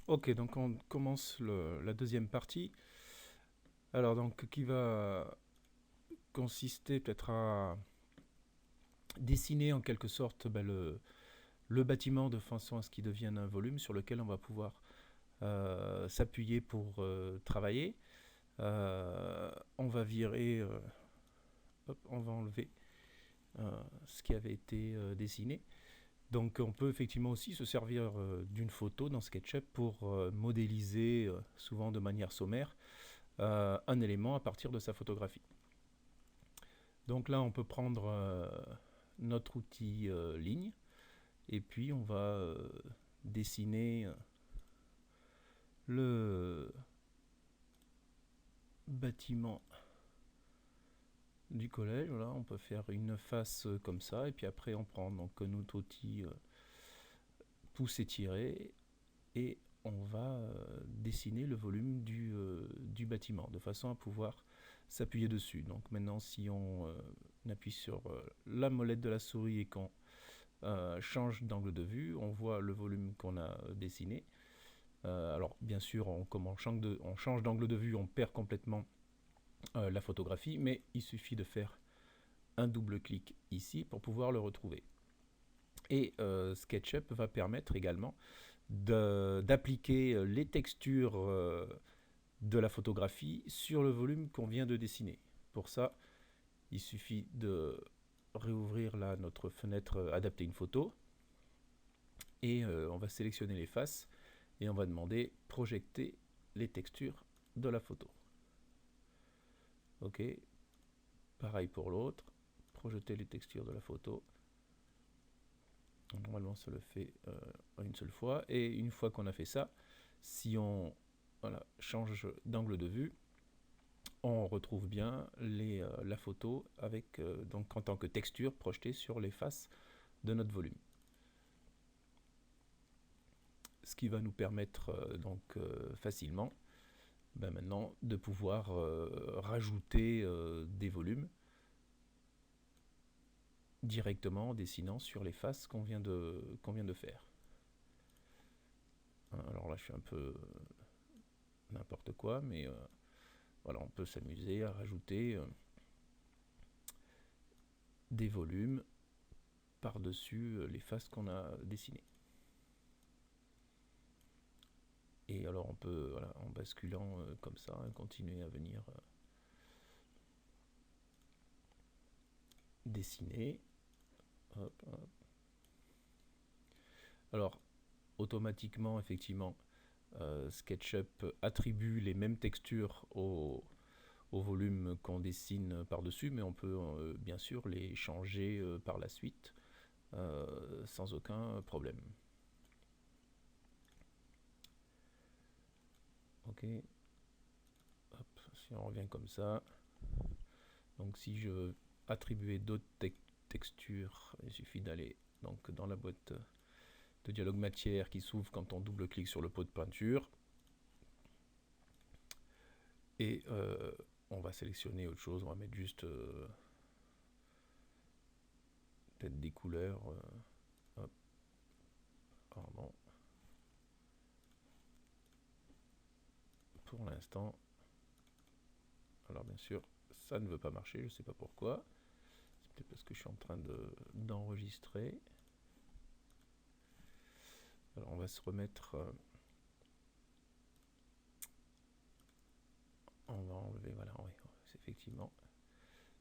Ok, donc on commence la deuxième partie. Alors donc qui va consister peut-être à dessiner en quelque sorte le bâtiment de façon à ce qu'il devienne un volume sur lequel on va pouvoir s'appuyer pour travailler. On va virer, on va enlever ce qui avait été dessiné. Donc on peut effectivement aussi se servir d'une photo dans SketchUp pour modéliser, souvent de manière sommaire, un élément à partir de sa photographie. Donc là on peut prendre notre outil ligne et puis on va dessiner le bâtiment du collège. Voilà, on peut faire une face comme ça et puis après on prend donc notre outil pouce étiré et on va dessiner le volume du bâtiment de façon à pouvoir s'appuyer dessus. Donc maintenant si on appuie sur la molette de la souris et qu'on change d'angle de vue, on voit le volume qu'on a dessiné. Alors bien sûr, comme on change d'angle de vue, on perd complètement la photographie, mais il suffit de faire un double clic ici pour pouvoir le retrouver. Et SketchUp va permettre également d'appliquer les textures de la photographie sur le volume qu'on vient de dessiner. Pour ça, il suffit de réouvrir là notre fenêtre adapter une photo et on va sélectionner les faces et on va demander projeter les textures de la photo. Ok, pareil pour l'autre, projeter les textures de la photo. Normalement ça le fait une seule fois et une fois qu'on a fait ça, si on change d'angle de vue, on retrouve bien la photo avec donc en tant que texture projetée sur les faces de notre volume. Ce qui va nous permettre facilement maintenant de pouvoir rajouter des volumes directement en dessinant sur les faces qu'on vient de faire. Alors là je suis un peu n'importe quoi, mais voilà, on peut s'amuser à rajouter des volumes par-dessus les faces qu'on a dessinées. Et alors on peut, voilà, en basculant comme ça, continuer à venir dessiner. Hop, hop. Alors automatiquement, effectivement, SketchUp attribue les mêmes textures au volume qu'on dessine par-dessus, mais on peut bien sûr les changer par la suite sans aucun problème. Ok, hop, si on revient comme ça, donc si je veux attribuer d'autres textures, il suffit d'aller donc dans la boîte de dialogue matière qui s'ouvre quand on double-clique sur le pot de peinture. Et on va sélectionner autre chose, on va mettre juste peut-être des couleurs. Hop, pardon. Pour l'instant, alors bien sûr, ça ne veut pas marcher, je ne sais pas pourquoi. C'est peut-être parce que je suis en train d'enregistrer. Alors on va se remettre. On va enlever, voilà, oui, effectivement.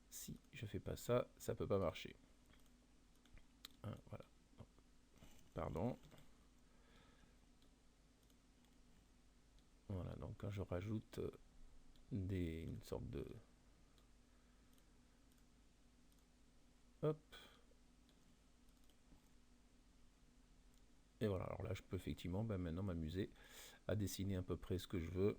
Si je fais pas ça, ça peut pas marcher. Voilà. Pardon. Voilà, donc quand je rajoute une sorte de... Hop. Et voilà, alors là je peux effectivement maintenant m'amuser à dessiner à peu près ce que je veux